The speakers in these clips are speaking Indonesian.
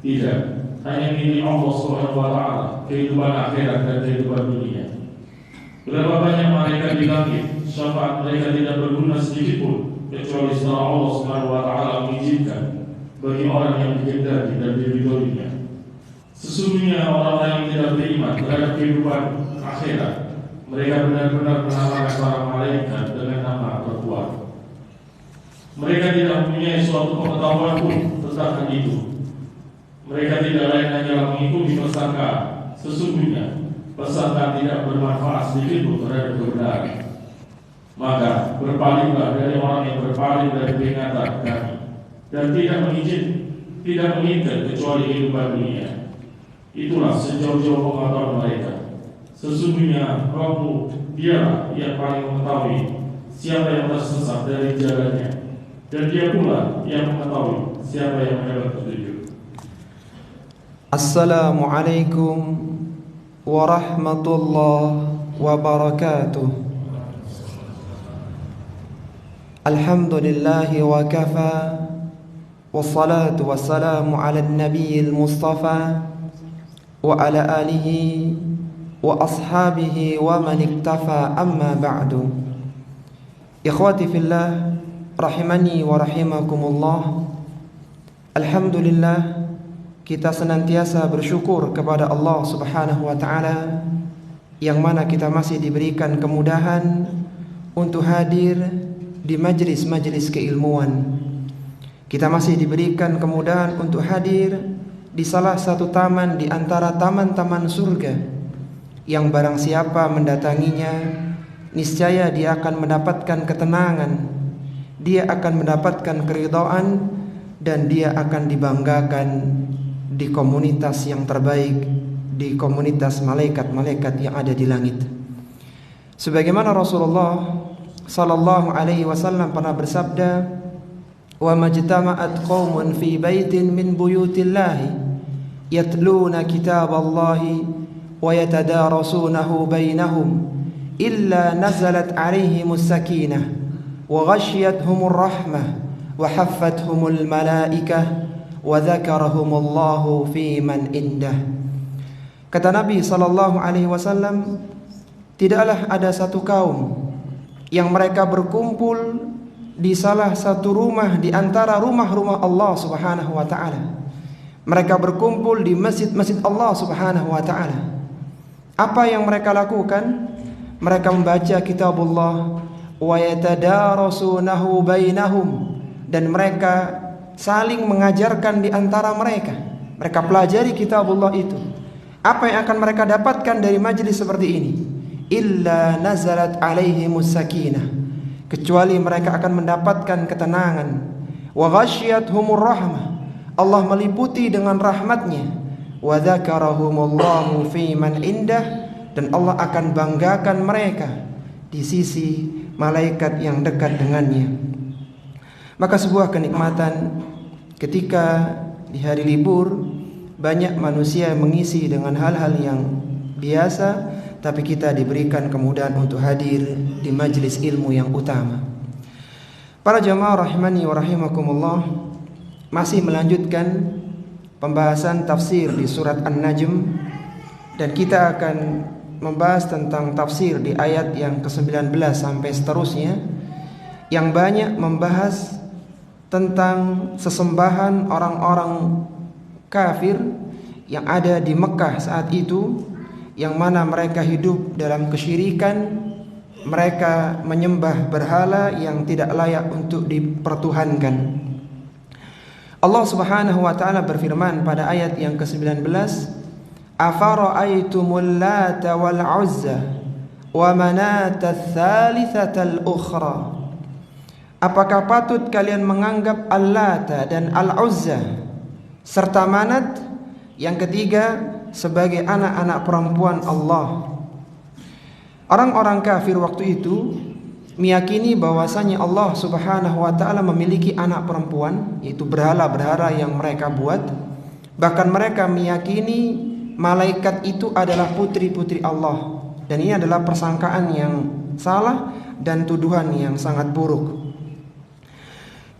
Tidak, hanya milik Allah Subhanahu wa Ta'ala, kehidupan akhirat dan kehidupan dunia. Berapa banyak malaikat di langit, syafaat mereka tidak berguna sedikit pun, kecuali setelah Allah Subhanahu wa Ta'ala mengizinkan bagi orang yang dikehendaki dan diridhoinya. Sesungguhnya orang-orang yang tidak beriman terhadap kehidupan akhirat, mereka benar-benar menamakan para malaikat dengan nama terkuat. Mereka tidak mempunyai suatu pengetahuan pun tentang hal itu. Mereka tidak lain hanyalah mengikuti persangka. Sesungguhnya persangka tidak bermanfaat sedikit pun terhadap kebenaran. Maka berpalinglah dari orang yang berpaling dari peringatan kami dan tidak menginginkan kecuali kehidupan dunia. Itulah sejauh-jauh pengetahuan mereka. Sesungguhnya Rabbmu dialah yang paling mengetahui siapa yang tersesat dari jalannya, dan Dia pula yang mengetahui siapa yang mendapat petunjuk. Assalamualaikum warahmatullahi wabarakatuh. Alhamdulillahi wa kafa, wassalatu wassalamu ala nabiyil mustafa wa ala alihi wa ashabihi wa man iktafa, amma ba'du. Ikhwati fillah, rahimani wa rahimakumullah. Alhamdulillah, kita senantiasa bersyukur kepada Allah Subhanahu wa Ta'ala, yang mana kita masih diberikan kemudahan untuk hadir di majlis-majlis keilmuan. Kita masih diberikan kemudahan untuk hadir di salah satu taman di antara taman-taman surga, yang barang siapa mendatanginya, niscaya dia akan mendapatkan ketenangan, dia akan mendapatkan keridhaan, dan dia akan dibanggakan di komunitas yang terbaik, di komunitas malaikat-malaikat yang ada di langit. Sebagaimana Rasulullah sallallahu alaihi wasallam pernah bersabda, "Wa majtama'at qaumun fi baitin min buyutillahi yatluna kitaballahi wa yatadarasunahu bainahum illa nazalat alaihimus sakinah wa ghashiyatuhumur rahmah wa haffathumul malaikah wa dzakarahumullahu fi man indah." Kata Nabi sallallahu alaihi wasallam, tidaklah ada satu kaum yang mereka berkumpul di salah satu rumah di antara rumah-rumah Allah Subhanahu wa Ta'ala. Mereka berkumpul di masjid-masjid Allah Subhanahu wa Ta'ala. Apa yang mereka lakukan? Mereka membaca kitabullah wa yatadarasunahu bainahum, dan mereka saling mengajarkan di antara mereka. Mereka pelajari kitabullah itu. Apa yang akan mereka dapatkan dari majlis seperti ini? Illa nazalat alaihimus sakinah, kecuali mereka akan mendapatkan ketenangan. Wa ghashiyatuhumur rahmah, Allah meliputi dengan rahmatnya. Wa dzakarahumullahu fi man indah, dan Allah akan banggakan mereka di sisi malaikat yang dekat dengannya. Maka sebuah kenikmatan ketika di hari libur banyak manusia mengisi dengan hal-hal yang biasa, tapi kita diberikan kemudahan untuk hadir di majlis ilmu yang utama. Para jamaah rahimani wa rahimakumullah, masih melanjutkan pembahasan tafsir di surat An-Najm, dan kita akan membahas tentang tafsir di ayat yang ke-19 sampai seterusnya, yang banyak membahas tentang sesembahan orang-orang kafir yang ada di Mekah saat itu, yang mana mereka hidup dalam kesyirikan. Mereka menyembah berhala yang tidak layak untuk dipertuhankan. Allah Subhanahu wa Ta'ala berfirman pada ayat yang ke-19, "Afara'aitumul Lata wal Uzza wa manata tsalitsatal ukhra." Apakah patut kalian menganggap Al-Lata dan Al-Uzza serta Manat yang ketiga sebagai anak-anak perempuan Allah? Orang-orang kafir waktu itu meyakini bahwasanya Allah Subhanahu wa Ta'ala memiliki anak perempuan, yaitu berhala-berhala yang mereka buat. Bahkan mereka meyakini malaikat itu adalah putri-putri Allah, dan ini adalah persangkaan yang salah dan tuduhan yang sangat buruk.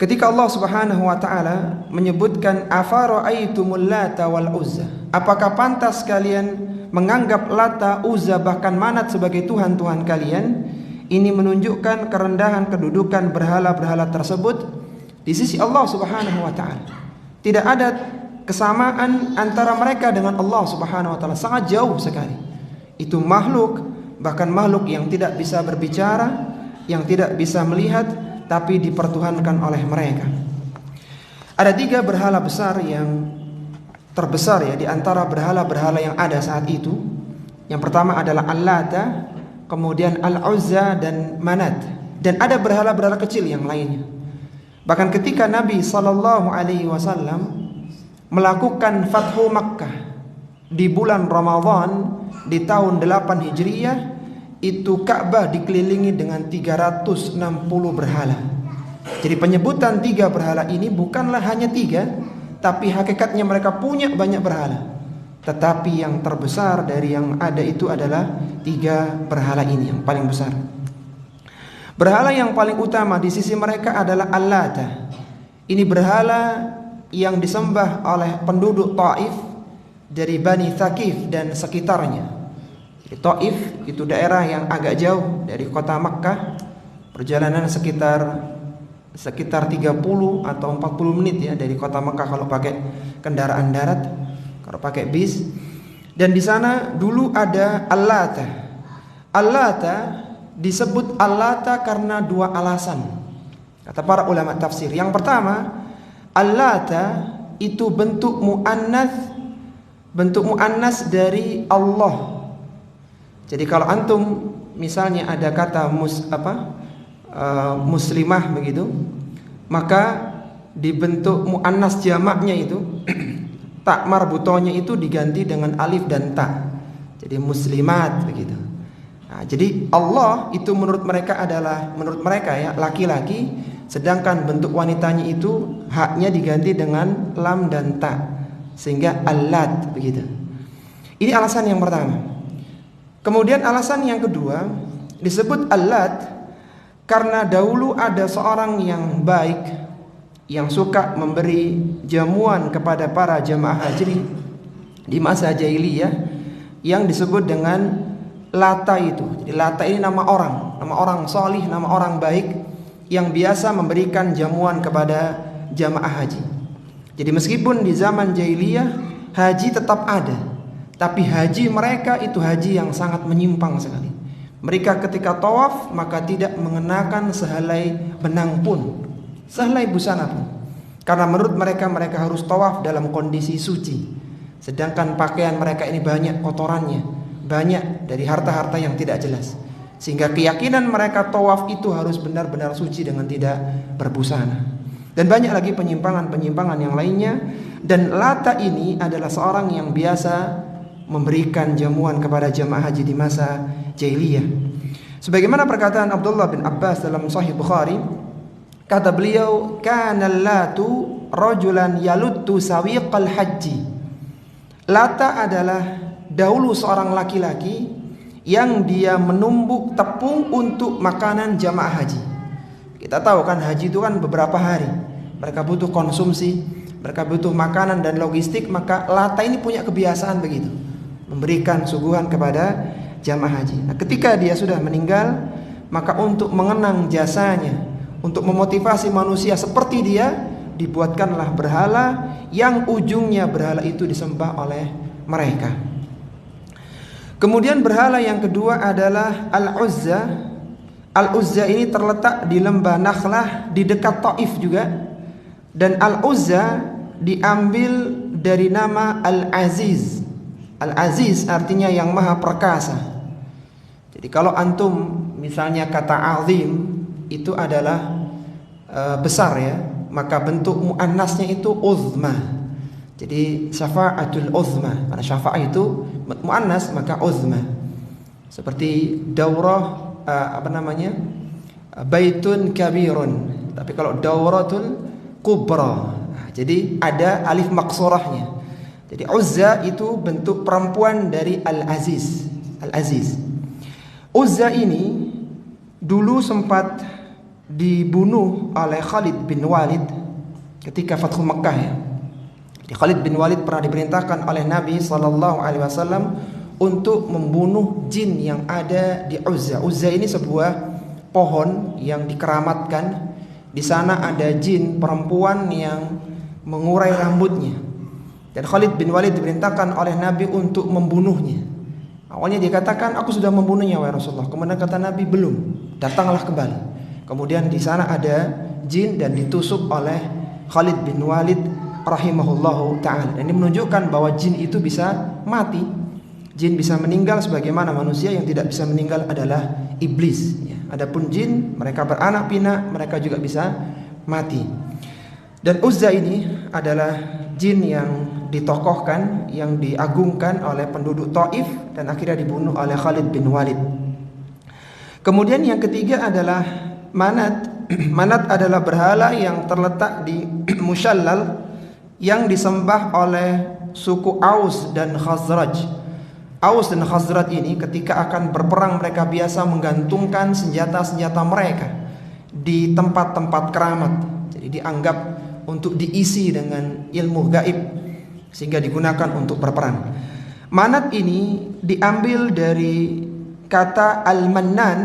Ketika Allah Subhanahu wa taala menyebutkan afara'aitumul Lata wal Uzza, apakah pantas kalian menganggap Lata, Uzza bahkan Manat sebagai tuhan-tuhan kalian? Ini menunjukkan kerendahan kedudukan berhala-berhala tersebut di sisi Allah Subhanahu wa taala. Tidak ada kesamaan antara mereka dengan Allah Subhanahu wa taala, sangat jauh sekali. Itu makhluk, bahkan makhluk yang tidak bisa berbicara, yang tidak bisa melihat, tapi dipertuhankan oleh mereka. Ada 3 berhala besar yang terbesar ya di antara berhala-berhala yang ada saat itu. Yang pertama adalah Al-Lata, kemudian Al-Uzza dan Manat, dan ada berhala-berhala kecil yang lainnya. Bahkan ketika Nabi SAW melakukan Fathu Makkah di bulan Ramadan di tahun 8 Hijriah, itu Ka'bah dikelilingi dengan 360 berhala. Jadi penyebutan 3 berhala ini bukanlah hanya 3, tapi hakikatnya mereka punya banyak berhala. Tetapi yang terbesar dari yang ada itu adalah 3 berhala ini yang paling besar. Berhala yang paling utama di sisi mereka adalah Al-Lata. Ini berhala yang disembah oleh penduduk Taif dari Bani Thaqif dan sekitarnya. Taif itu daerah yang agak jauh dari kota Makkah, perjalanan sekitar 30 atau 40 menit ya dari kota Makkah kalau pakai kendaraan darat, kalau pakai bis. Dan di sana dulu ada Al-Lata. Al-Lata disebut Al-Lata karena 2 alasan, kata para ulama tafsir. Yang pertama, Al-Lata itu bentuk muannas dari Allah. Jadi kalau antum misalnya ada kata muslimah begitu, maka dibentuk muannas jamaknya itu tak marbutonya itu diganti dengan alif dan ta. Jadi muslimat begitu. Nah, jadi Allah itu menurut mereka ya laki-laki, sedangkan bentuk wanitanya itu haknya diganti dengan lam dan ta, sehingga Al-Lat begitu. Ini alasan yang pertama. Kemudian alasan yang kedua, disebut Al-Lat karena dahulu ada seorang yang baik yang suka memberi jamuan kepada para jamaah haji di masa jahiliyah yang disebut dengan Lata itu. Jadi Lata ini nama orang solih, nama orang baik yang biasa memberikan jamuan kepada jamaah haji. Jadi meskipun di zaman jahiliyah haji tetap ada, tapi haji mereka itu haji yang sangat menyimpang sekali. Mereka ketika tawaf maka tidak mengenakan sehelai benang pun, sehelai busana pun. Karena menurut mereka harus tawaf dalam kondisi suci. Sedangkan pakaian mereka ini banyak kotorannya, banyak dari harta-harta yang tidak jelas. Sehingga keyakinan mereka tawaf itu harus benar-benar suci dengan tidak berbusana. Dan banyak lagi penyimpangan-penyimpangan yang lainnya. Dan Lata ini adalah seorang yang biasa memberikan jamuan kepada jamaah haji di masa jahiliyah. Sebagaimana perkataan Abdullah bin Abbas dalam Sahih Bukhari, kata beliau, kana Latu rajulan yaluttu sawiqal haji. Lata adalah dahulu seorang laki-laki yang dia menumbuk tepung untuk makanan jamaah haji. Kita tahu kan haji itu kan beberapa hari, mereka butuh konsumsi, mereka butuh makanan dan logistik. Maka Lata ini punya kebiasaan begitu, memberikan suguhan kepada jamaah haji. Nah, ketika dia sudah meninggal, maka untuk mengenang jasanya, untuk memotivasi manusia seperti dia, dibuatkanlah berhala yang ujungnya berhala itu disembah oleh mereka. Kemudian berhala yang kedua adalah Al-Uzza. Al-Uzza ini terletak di lembah Nakhlah di dekat Taif juga. Dan Al-Uzza diambil dari nama Al-Aziz. Al-Aziz artinya yang maha perkasa. Jadi kalau antum misalnya kata azim itu adalah besar ya, maka bentuk muannasnya itu uzma. Jadi syafa'atul uzma, karena syafa' itu muannas maka uzma. Seperti daurah baitun kabirun, tapi kalau dauratun kubra. Jadi ada alif maksurahnya. Jadi Uzza itu bentuk perempuan dari Al-Aziz. Al-Aziz. Uzza ini dulu sempat dibunuh oleh Khalid bin Walid ketika Fathul Makkah ya. Khalid bin Walid pernah diperintahkan oleh Nabi SAW untuk membunuh jin yang ada di Uzza. Uzza ini sebuah pohon yang dikeramatkan. Di sana ada jin perempuan yang mengurai rambutnya. Dan Khalid bin Walid diperintahkan oleh Nabi untuk membunuhnya. Awalnya dia katakan, aku sudah membunuhnya wahai Rasulullah. Kemudian kata Nabi, belum, datanglah kembali. Kemudian di sana ada jin dan ditusuk oleh Khalid bin Walid rahimahullahu ta'ala. Dan ini menunjukkan bahwa jin itu bisa mati. Jin bisa meninggal sebagaimana manusia yang tidak bisa meninggal adalah iblis ya. Adapun jin, mereka beranak pinak, mereka juga bisa mati. Dan Uzza ini adalah jin yang ditokohkan, yang diagungkan oleh penduduk Taif dan akhirnya dibunuh oleh Khalid bin Walid. Kemudian yang ketiga adalah Manat. Manat adalah berhala yang terletak di Mushallal yang disembah oleh suku Aus dan Khazraj. Aus dan Khazraj ini ketika akan berperang mereka biasa menggantungkan senjata-senjata mereka di tempat-tempat keramat. Jadi dianggap untuk diisi dengan ilmu gaib sehingga digunakan untuk berperang. Manat ini diambil dari kata Al-Mannan,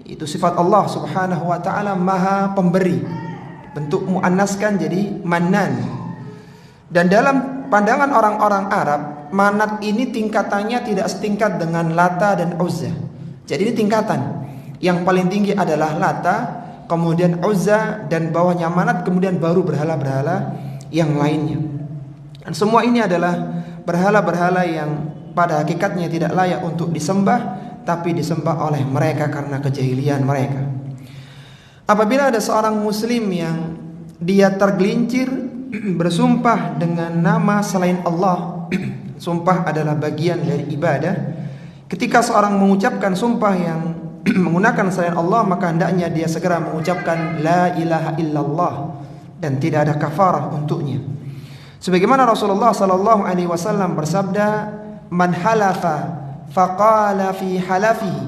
itu sifat Allah Subhanahu wa taala Maha Pemberi. Bentuk muannaskan jadi Mannan. Dan dalam pandangan orang-orang Arab, Manat ini tingkatannya tidak setingkat dengan Lata dan Uzza. Jadi ini tingkatan. Yang paling tinggi adalah Lata, kemudian Uzza, dan bawahnya Manat, kemudian baru berhala-berhala yang lainnya. Dan semua ini adalah berhala-berhala yang pada hakikatnya tidak layak untuk disembah, tapi disembah oleh mereka karena kejahilian mereka. Apabila ada seorang muslim yang dia tergelincir bersumpah dengan nama selain Allah, sumpah adalah bagian dari ibadah. Ketika seorang mengucapkan sumpah yang menggunakan selain Allah, maka hendaknya dia segera mengucapkan la ilaha illallah dan tidak ada kafarah untuknya. Sebagaimana Rasulullah sallallahu alaihi wasallam bersabda, "Man halafa faqala fi halafihi."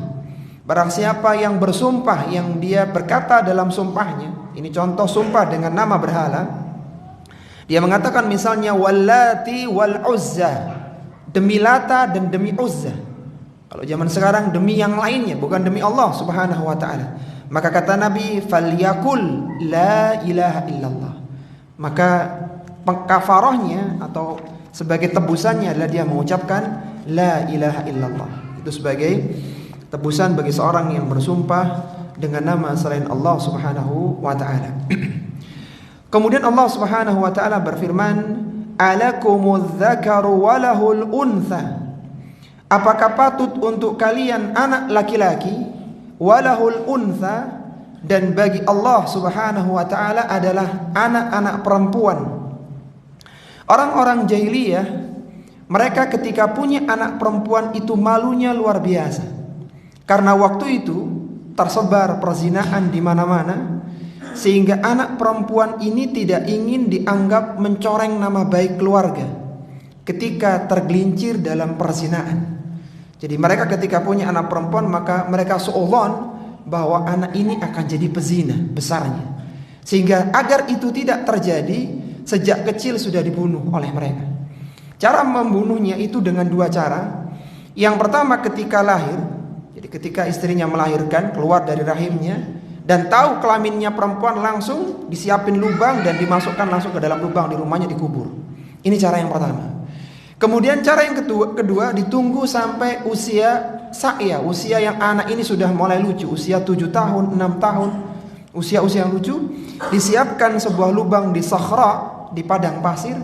Barang siapa yang bersumpah, yang dia berkata dalam sumpahnya, ini contoh sumpah dengan nama berhala. Dia mengatakan misalnya wallati wal uzza, demi Lata dan demi Uzza. Kalau zaman sekarang demi yang lainnya, bukan demi Allah Subhanahu wa taala. Maka kata Nabi, falyakul la ilaha illallah. Maka kafarahnya atau sebagai tebusannya adalah dia mengucapkan la ilaha illallah. Itu sebagai tebusan bagi seorang yang bersumpah dengan nama selain Allah Subhanahu wa taala. Kemudian Allah Subhanahu wa taala berfirman, "Alakumudz dzakaru wa lahul untha." Apakah patut untuk kalian anak laki-laki, walahul untha, dan bagi Allah Subhanahu wa taala adalah anak-anak perempuan. Orang-orang jahiliyah, mereka ketika punya anak perempuan itu malunya luar biasa. Karena waktu itu tersebar perzinahan di mana-mana, sehingga anak perempuan ini tidak ingin dianggap mencoreng nama baik keluarga ketika tergelincir dalam perzinahan. Jadi mereka ketika punya anak perempuan, maka mereka suudzon bahwa anak ini akan jadi pezina besarnya. Sehingga agar itu tidak terjadi, sejak kecil sudah dibunuh oleh mereka. Cara membunuhnya itu dengan dua cara. Yang pertama ketika lahir, jadi ketika istrinya melahirkan, keluar dari rahimnya, dan tahu kelaminnya perempuan, langsung disiapin lubang dan dimasukkan langsung ke dalam lubang di rumahnya, dikubur. Ini cara yang pertama. Kemudian cara yang kedua ditunggu sampai usia sa'ya, usia yang anak ini sudah mulai lucu, usia 7 tahun, 6 tahun, usia-usia yang lucu. Disiapkan sebuah lubang di sakhra, di padang pasir.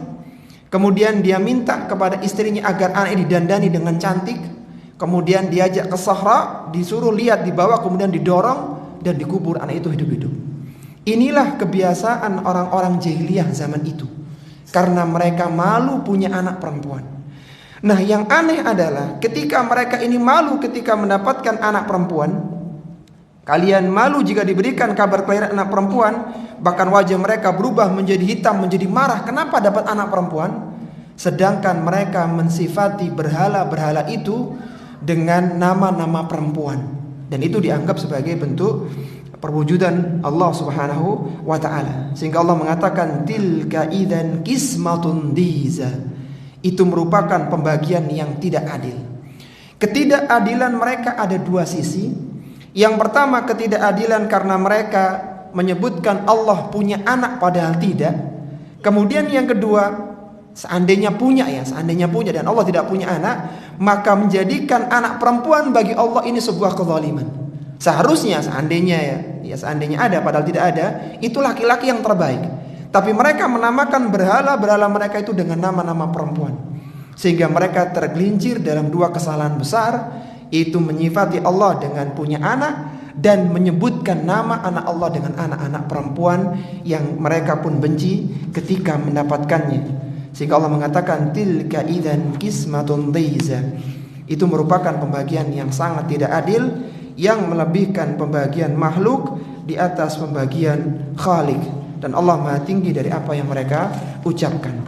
Kemudian dia minta kepada istrinya agar anak ini didandani dengan cantik. Kemudian diajak ke sakhra, disuruh lihat di bawah, kemudian didorong dan dikubur anak itu hidup-hidup. Inilah kebiasaan orang-orang jahiliyah zaman itu, karena mereka malu punya anak perempuan. Nah, yang aneh adalah ketika mereka ini malu ketika mendapatkan anak perempuan. Kalian malu jika diberikan kabar kelahiran anak perempuan, bahkan wajah mereka berubah menjadi hitam, menjadi marah. Kenapa dapat anak perempuan? Sedangkan mereka mensifati berhala-berhala itu dengan nama-nama perempuan. Dan itu dianggap sebagai bentuk perwujudan Allah Subhanahu wa taala. Sehingga Allah mengatakan tilka idzan qismatun diza. Itu merupakan pembagian yang tidak adil. Ketidakadilan mereka ada dua sisi. Yang pertama, ketidakadilan karena mereka menyebutkan Allah punya anak padahal tidak. Kemudian yang kedua, seandainya punya dan Allah tidak punya anak, maka menjadikan anak perempuan bagi Allah ini sebuah kezaliman. Seharusnya seandainya ada padahal tidak ada, itu laki-laki yang terbaik. Tapi mereka menamakan berhala mereka itu dengan nama-nama perempuan. Sehingga mereka tergelincir dalam dua kesalahan besar, yaitu menyifati Allah dengan punya anak dan menyebutkan nama anak Allah dengan anak-anak perempuan yang mereka pun benci ketika mendapatkannya. Sehingga Allah mengatakan tilka idzan qismatun dhiza. Itu merupakan pembagian yang sangat tidak adil, yang melebihkan pembagian makhluk di atas pembagian Khalik. Dan Allah Maha tinggi dari apa yang mereka ucapkan.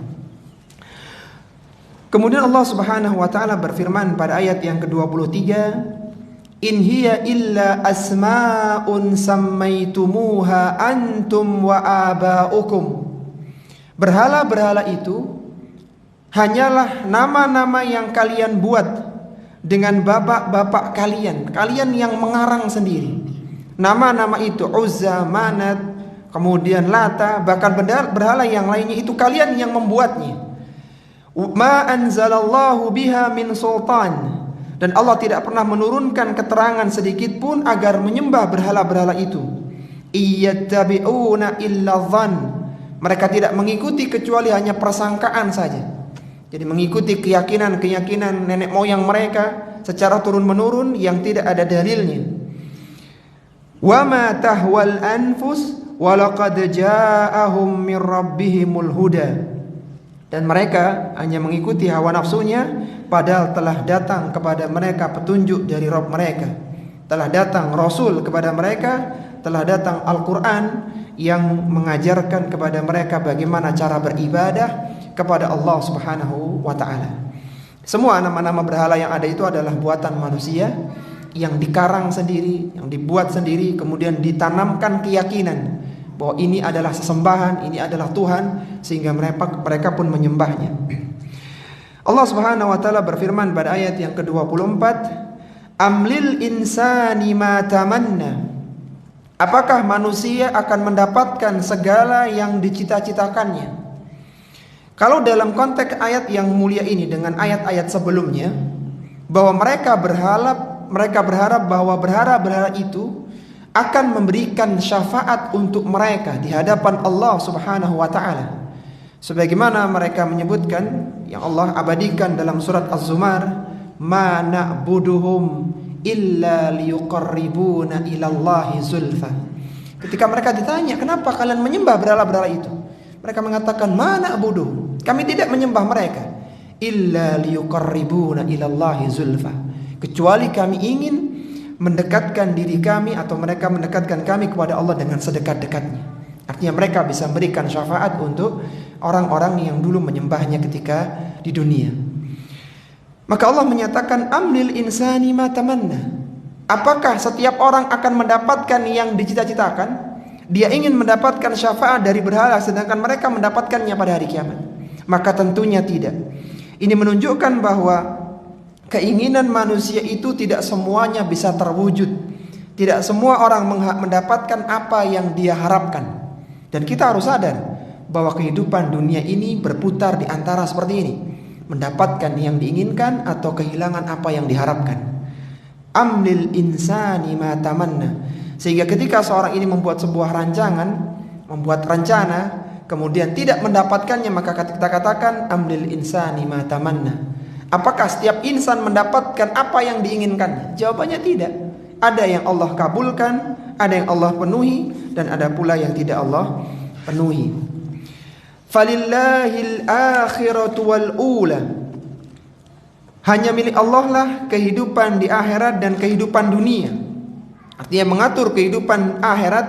Kemudian Allah Subhanahu wa taala berfirman pada ayat yang ke-23, in hiya illa asma'un sammaitumuha antum wa aba'ukum. Berhala-berhala itu hanyalah nama-nama yang kalian buat dengan bapak-bapak kalian yang mengarang sendiri. Nama-nama itu Uzza, Manat, kemudian Lata, bahkan berhala yang lainnya itu kalian yang membuatnya. Ma anzalallahu biha min sultan. Dan Allah tidak pernah menurunkan keterangan sedikit pun agar menyembah berhala-berhala itu. Iyattabi'una illa dhann. Mereka tidak mengikuti kecuali hanya persangkaan saja. Jadi mengikuti keyakinan nenek moyang mereka secara turun-menurun yang tidak ada dalilnya. Wa ma tahwal anfus wa laqad ja'ahum min rabbihimul huda. Dan mereka hanya mengikuti hawa nafsunya, padahal telah datang kepada mereka petunjuk dari Rabb mereka. Telah datang Rasul kepada mereka, telah datang Al-Quran yang mengajarkan kepada mereka bagaimana cara beribadah kepada Allah Subhanahu wa ta'ala. Semua nama-nama berhala yang ada itu adalah buatan manusia yang dikarang sendiri, yang dibuat sendiri, kemudian ditanamkan keyakinan bahwa ini adalah sesembahan, ini adalah Tuhan, sehingga mereka pun menyembahnya. Allah Subhanahu wa taala berfirman pada ayat yang ke-24, amlil insani ma tamanna. Apakah manusia akan mendapatkan segala yang dicita-citakannya? Kalau dalam konteks ayat yang mulia ini dengan ayat-ayat sebelumnya, bahwa mereka berharap bahwa berhala-berhala itu akan memberikan syafaat untuk mereka di hadapan Allah Subhanahu wa taala. Sebagaimana mereka menyebutkan yang Allah abadikan dalam surat Az-Zumar, ma na'buduhum illa liyuqarribuna ilallahi zulfa. Ketika mereka ditanya, kenapa kalian menyembah berhala-berhala itu? Mereka mengatakan, ma na'buduhum, kami tidak menyembah mereka illa liyuqarribuna ilallahi zulfa, kecuali kami ingin mendekatkan diri kami atau mereka mendekatkan kami kepada Allah dengan sedekat-dekatnya. Artinya mereka bisa memberikan syafaat untuk orang-orang yang dulu menyembahnya ketika di dunia. Maka Allah menyatakan amlil insani ma tamanna. Apakah setiap orang akan mendapatkan yang dicita-citakan? Dia ingin mendapatkan syafaat dari berhala sedangkan mereka mendapatkannya pada hari kiamat. Maka tentunya tidak. Ini menunjukkan bahwa keinginan manusia itu tidak semuanya bisa terwujud. Tidak semua orang mendapatkan apa yang dia harapkan. Dan kita harus sadar bahwa kehidupan dunia ini berputar di antara seperti ini, mendapatkan yang diinginkan atau kehilangan apa yang diharapkan. Amlil insani ma tamanna. Sehingga ketika seorang ini membuat sebuah rancangan, membuat rencana, kemudian tidak mendapatkannya, maka kita katakan amlil insani ma tamanna. Apakah setiap insan mendapatkan apa yang diinginkan? Jawabannya tidak. Ada yang Allah kabulkan, ada yang Allah penuhi, dan ada pula yang tidak Allah penuhi. Falillahil akhiratu wal ula. Hanya milik Allah lah kehidupan di akhirat dan kehidupan dunia. Artinya mengatur kehidupan akhirat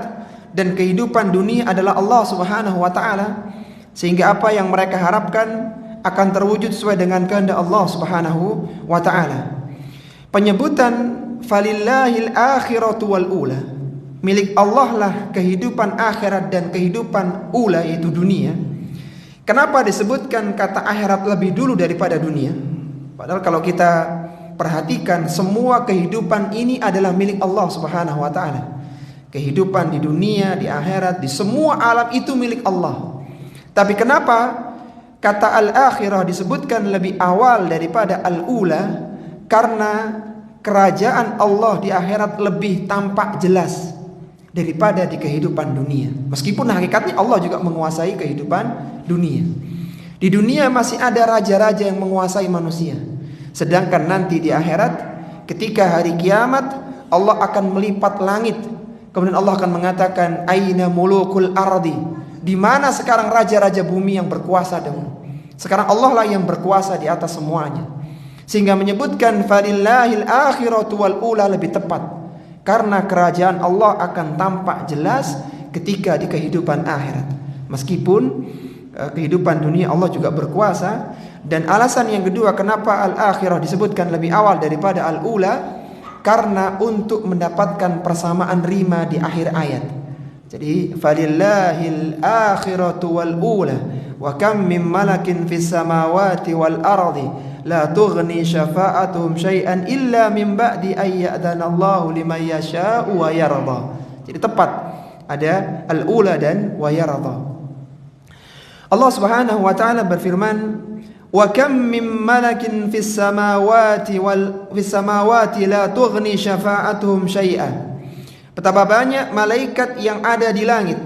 dan kehidupan dunia adalah Allah Subhanahu wa ta'ala. Sehingga apa yang mereka harapkan akan terwujud sesuai dengan kehendak Allah Subhanahu wa ta'ala. Penyebutan falillahil akhiratu wal ula milik Allah lah kehidupan akhirat dan kehidupan ula, yaitu dunia. Kenapa disebutkan kata akhirat lebih dulu daripada dunia? Padahal kalau kita perhatikan, semua kehidupan ini adalah milik Allah Subhanahu wa ta'ala. Kehidupan di dunia, di akhirat, di semua alam itu milik Allah. Tapi kenapa kata al-akhirah disebutkan lebih awal daripada al-ula? Karena kerajaan Allah di akhirat lebih tampak jelas daripada di kehidupan dunia. Meskipun hakikatnya Allah juga menguasai kehidupan dunia. Di dunia masih ada raja-raja yang menguasai manusia. Sedangkan nanti di akhirat, ketika hari kiamat, Allah akan melipat langit. Kemudian Allah akan mengatakan, aina mulukul ardi, di mana sekarang raja-raja bumi yang berkuasa dahulu? Sekarang Allah lah yang berkuasa di atas semuanya. Sehingga menyebutkan falillahil akhiratu wal ula lebih tepat, karena kerajaan Allah akan tampak jelas ketika di kehidupan akhirat. Meskipun kehidupan dunia Allah juga berkuasa. Dan alasan yang kedua kenapa al-akhirah disebutkan lebih awal daripada al-ula, karena untuk mendapatkan persamaan rima di akhir ayat. Jadi falillahil akhiratu wal ula wa kam min malakin fis samawati wal ardi la tughni syafa'atuhum syai'an illa min ba'di ay ya'dana Allahu liman yasha'u wa yarda. Jadi tepat ada al-ula dan wa yarda. Allah Subhanahu wa taala berfirman, wa kam min malakin fis samawati la tughni syafa'atuhum syai'an. Betapa banyak malaikat yang ada di langit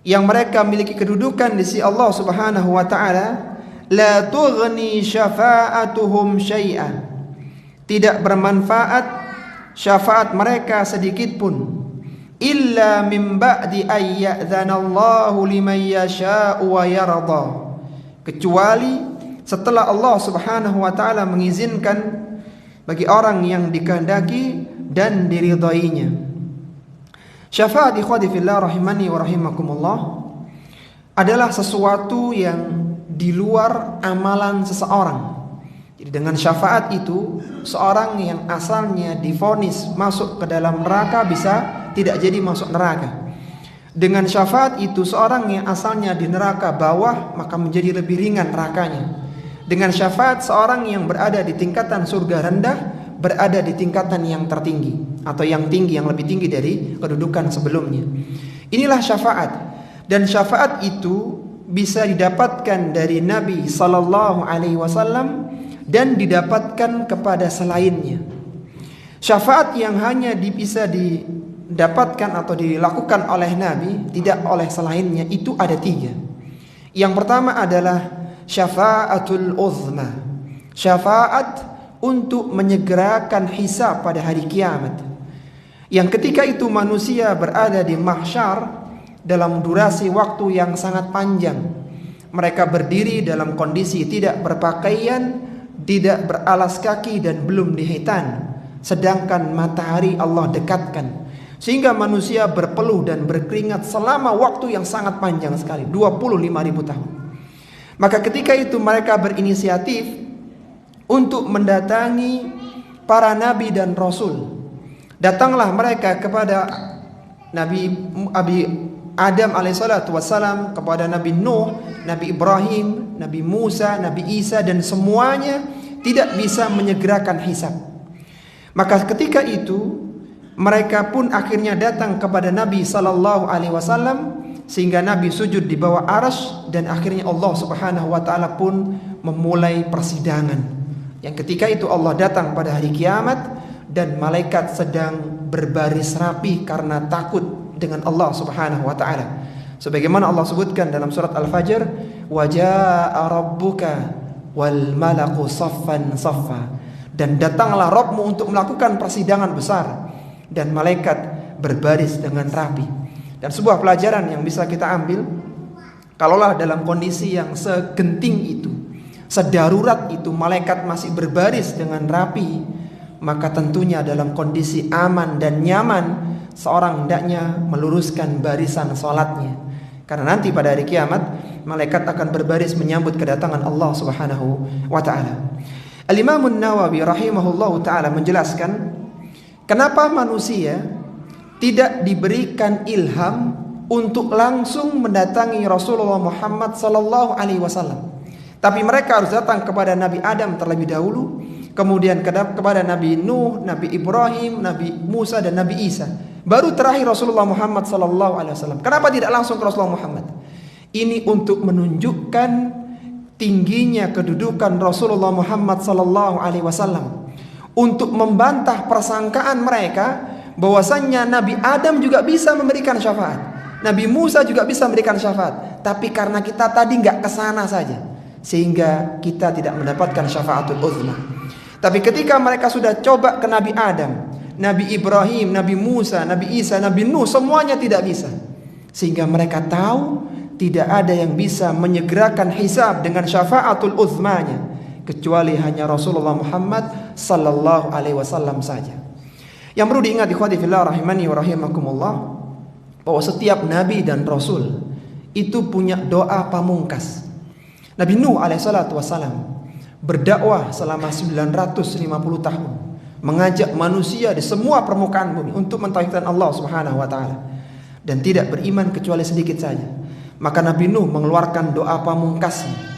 yang mereka memiliki kedudukan di sisi Allah Subhanahu wa taala, la tughni syafa'atuhum syai'an. Tidak bermanfaat syafaat mereka sedikit pun. Illa min ba'di ay ya'dzanallahu liman yasha'u wa yarda. Kecuali setelah Allah Subhanahu wa taala mengizinkan bagi orang yang dikehendaki dan diridhoinya. Syafaat ikhwati fillah rahimani wa rahimakumullah adalah sesuatu yang di luar amalan seseorang. Jadi dengan syafaat itu, seorang yang asalnya divonis masuk ke dalam neraka bisa tidak jadi masuk neraka. Dengan syafaat itu, seorang yang asalnya di neraka bawah maka menjadi lebih ringan nerakanya. Dengan syafaat, seorang yang berada di tingkatan surga rendah berada di tingkatan yang tertinggi atau yang tinggi, yang lebih tinggi dari kedudukan sebelumnya. Inilah syafaat. Dan syafaat itu bisa didapatkan dari Nabi sallallahu alaihi wasallam dan didapatkan kepada selainnya. Syafaat yang hanya bisa didapatkan atau dilakukan oleh Nabi, tidak oleh selainnya, itu ada 3. Yang pertama adalah syafaatul uzma, syafaat untuk menyegerakan hisab pada hari kiamat. Yang ketika itu manusia berada di mahsyar dalam durasi waktu yang sangat panjang. Mereka berdiri dalam kondisi tidak berpakaian, tidak beralas kaki dan belum dihitan, sedangkan matahari Allah dekatkan, sehingga manusia berpeluh dan berkeringat selama waktu yang sangat panjang sekali, 25.000 tahun. Maka ketika itu mereka berinisiatif untuk mendatangi para nabi dan rasul. Datanglah mereka kepada Nabi Adam alaihissalatu wassalam, kepada Nabi Nuh, Nabi Ibrahim, Nabi Musa, Nabi Isa, dan semuanya tidak bisa menyegerakan hisab. Maka ketika itu mereka pun akhirnya datang kepada Nabi sallallahu alaihi wasallam, sehingga Nabi sujud di bawah arsy, dan akhirnya Allah Subhanahu wa taala pun memulai persidangan. Yang ketika itu Allah datang pada hari kiamat dan malaikat sedang berbaris rapi karena takut dengan Allah Subhanahu wa taala. Sebagaimana Allah sebutkan dalam surat Al-Fajr, wa jaa rabbuka wal malaku saffan saffa. Dan datanglah Rabbmu untuk melakukan persidangan besar dan malaikat berbaris dengan rapi. Dan sebuah pelajaran yang bisa kita ambil, kalaulah dalam kondisi yang segenting itu, sedarurat itu, malaikat masih berbaris dengan rapi, maka tentunya dalam kondisi aman dan nyaman seorang hendaknya meluruskan barisan sholatnya. Karena nanti pada hari kiamat malaikat akan berbaris menyambut kedatangan Allah Subhanahu wa taala. Al-Imam An-Nawawi rahimahullahu taala menjelaskan kenapa manusia tidak diberikan ilham untuk langsung mendatangi Rasulullah Muhammad sallallahu alaihi wasallam. Tapi mereka harus datang kepada Nabi Adam terlebih dahulu, kemudian kepada Nabi Nuh, Nabi Ibrahim, Nabi Musa dan Nabi Isa. Baru terakhir Rasulullah Muhammad sallallahu alaihi wasallam. Kenapa tidak langsung ke Rasulullah Muhammad? Ini untuk menunjukkan tingginya kedudukan Rasulullah Muhammad sallallahu alaihi wasallam, untuk membantah persangkaan mereka bahwasannya Nabi Adam juga bisa memberikan syafaat, Nabi Musa juga bisa memberikan syafaat, tapi karena kita tadi nggak kesana saja, sehingga kita tidak mendapatkan syafaatul uzma. Tapi ketika mereka sudah coba ke Nabi Adam, Nabi Ibrahim, Nabi Musa, Nabi Isa, Nabi Nuh, semuanya tidak bisa, sehingga mereka tahu tidak ada yang bisa menyegerakan hisab dengan syafaatul uzmanya kecuali hanya Rasulullah Muhammad sallallahu alaihi wasallam saja. Yang perlu diingat ikhwati fillah rahimani wa rahimakumullah, bahwa setiap nabi dan rasul itu punya doa pamungkas. Nabi Nuh alaihissalatu wassalam berdakwah selama 950 tahun, mengajak manusia di semua permukaan bumi untuk mentauhidkan Allah Subhanahu wa taala, dan tidak beriman kecuali sedikit saja. Maka Nabi Nuh mengeluarkan doa pamungkasnya,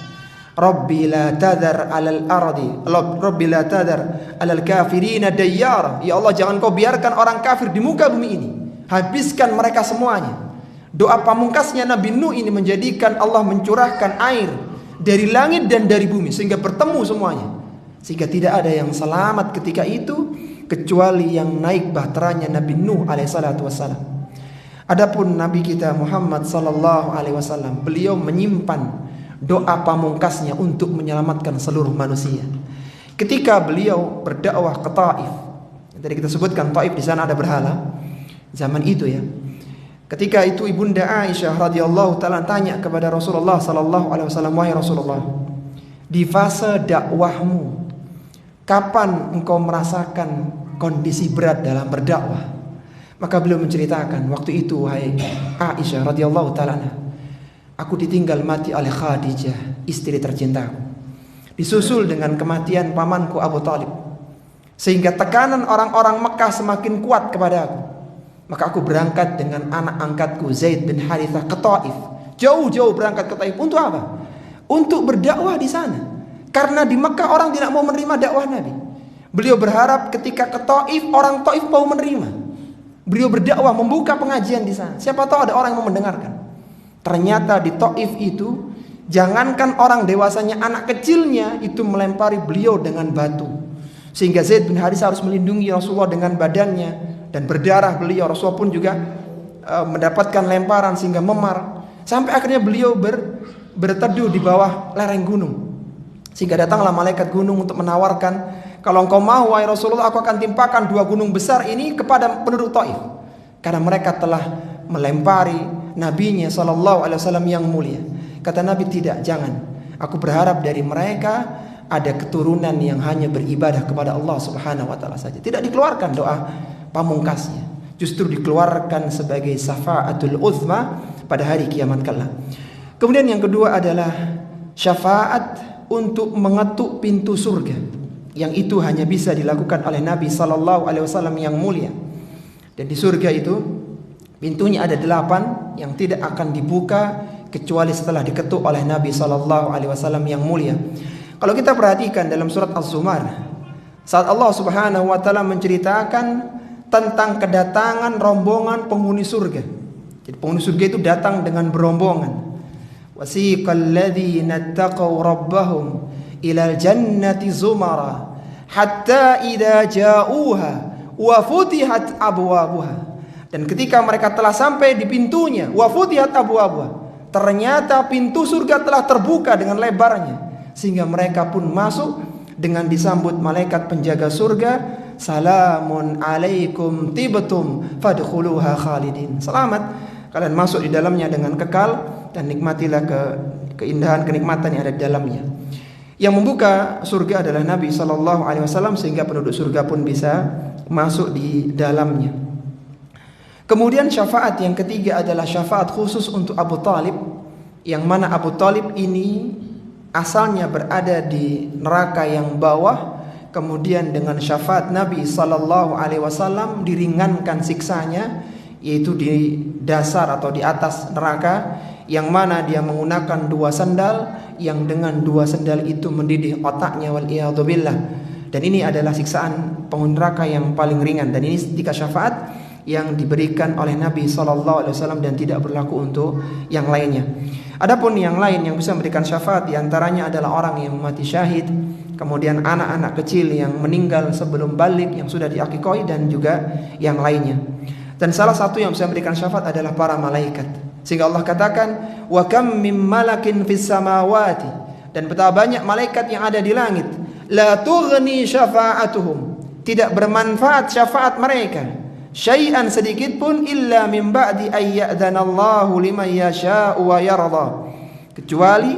Rabbi la tadhar 'alal ardi, Rabbi la tadhar 'alal kafirina dayyara. Ya Allah, jangan kau biarkan orang kafir di muka bumi ini, habiskan mereka semuanya. Doa pamungkasnya Nabi Nuh ini menjadikan Allah mencurahkan air dari langit dan dari bumi sehingga bertemu semuanya, sehingga tidak ada yang selamat ketika itu kecuali yang naik bahteranya Nabi Nuh alaihissalatu wassalam. Adapun Nabi kita Muhammad sallallahu alaihi wasallam, beliau menyimpan doa pamungkasnya untuk menyelamatkan seluruh manusia. Ketika beliau berdakwah ke Taif, tadi kita sebutkan Taif di sana ada berhala zaman itu ya. Ketika itu ibunda Aisyah radhiyallahu taala tanya kepada Rasulullah sallallahu alaihi wasallam, wahai Rasulullah, di fase dakwahmu kapan engkau merasakan kondisi berat dalam berdakwah? Maka beliau menceritakan, waktu itu wahai Aisyah radhiyallahu taala, aku ditinggal mati oleh Khadijah, istri tercintaku, disusul dengan kematian pamanku Abu Talib, sehingga tekanan orang-orang Mekah semakin kuat kepada aku. Maka aku berangkat dengan anak angkatku Zaid bin Harithah ke Taif, jauh-jauh berangkat ke Taif. Untuk apa? Untuk berdakwah di sana, karena di Mekah orang tidak mau menerima dakwah Nabi. Beliau berharap ketika ke Taif, orang Taif mau menerima. Beliau berdakwah, membuka pengajian di sana. Siapa tahu ada orang yang mau mendengarkan. Ternyata di Taif itu, jangankan orang dewasanya, anak kecilnya itu melempari beliau dengan batu, sehingga Zaid bin Harithah harus melindungi Rasulullah dengan badannya, dan berdarah beliau. Rasulullah pun juga mendapatkan lemparan sehingga memar, sampai akhirnya beliau berteduh di bawah lereng gunung, sehingga datanglah malaikat gunung untuk menawarkan, kalau engkau mau wahai Rasulullah, aku akan timpakan 2 gunung besar ini kepada penduduk Taif, karena mereka telah melempari nabinya sallallahu alaihi wasallam yang mulia. Kata Nabi, tidak, jangan. Aku berharap dari mereka ada keturunan yang hanya beribadah kepada Allah Subhanahu wa taala saja. Tidak dikeluarkan doa pamungkasnya, justru dikeluarkan sebagai syafaatul uzma pada hari kiamat kelak. Kemudian yang kedua adalah syafaat untuk mengetuk pintu surga, yang itu hanya bisa dilakukan oleh Nabi sallallahu alaihi wasallam yang mulia. Dan di surga itu pintunya ada 8 yang tidak akan dibuka kecuali setelah diketuk oleh Nabi sallallahu alaihi wasallam yang mulia. Kalau kita perhatikan dalam surat Az-Zumar, saat Allah Subhanahu wa taala menceritakan tentang kedatangan rombongan penghuni surga. Jadi penghuni surga itu datang dengan berombongan. Wasiqal ladzina taqaw rabbahum ilal jannati zumara hatta idza ja'uha wa futihat abwabuha. Dan ketika mereka telah sampai di pintunya, wa futihat abwabuha, ternyata pintu surga telah terbuka dengan lebarnya, sehingga mereka pun masuk dengan disambut malaikat penjaga surga, salamun alaikum tibtum fadkhuluha khalidin. Selamat, kalian masuk di dalamnya dengan kekal, dan nikmatilah keindahan kenikmatan yang ada di dalamnya. Yang membuka surga adalah Nabi sallallahu alaihi wasallam, sehingga penduduk surga pun bisa masuk di dalamnya. Kemudian syafaat yang ketiga adalah syafaat khusus untuk Abu Talib, yang mana Abu Talib ini asalnya berada di neraka yang bawah, kemudian dengan syafaat Nabi sallallahu alaihi wasallam diringankan siksanya yaitu di dasar atau di atas neraka, yang mana dia menggunakan 2 sandal, yang dengan 2 sandal itu mendidih otaknya, wal iyadzubillah. Dan ini adalah siksaan penghuni neraka yang paling ringan. Dan ini 3 syafaat yang diberikan oleh Nabi SAW dan tidak berlaku untuk yang lainnya. Adapun yang lain yang bisa memberikan syafaat diantaranya adalah orang yang mati syahid, kemudian anak-anak kecil yang meninggal sebelum balik yang sudah diakikoi, dan juga yang lainnya. Dan salah satu yang bisa memberikan syafaat adalah para malaikat. Sehingga Allah katakan, wa kam mim malakin fis samawati, dan betapa banyak malaikat yang ada di langit, la tughni syafa'atuhum, tidak bermanfaat syafaat mereka, syai'an sedikit pun, illa min ba'di ayyadzanallahu liman yasha'u wa yarda, kecuali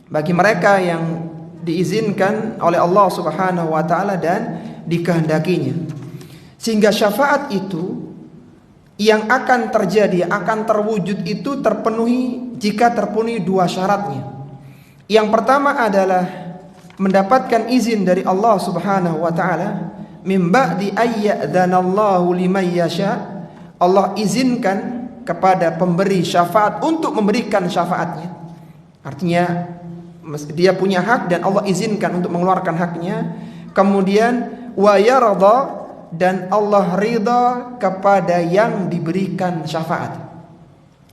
bagi mereka yang diizinkan oleh Allah Subhanahu wa taala dan dikehendakinya. Sehingga syafaat itu yang akan terjadi, akan terwujud itu terpenuhi jika terpenuhi 2 syaratnya. Yang pertama adalah mendapatkan izin dari Allah Subhanahu wa taala, min ba'di ayyadzanallahu liman yasha, Allah izinkan kepada pemberi syafaat untuk memberikan syafaatnya. Artinya dia punya hak dan Allah izinkan untuk mengeluarkan haknya. Kemudian wa yarda, dan Allah ridha kepada yang diberikan syafaat.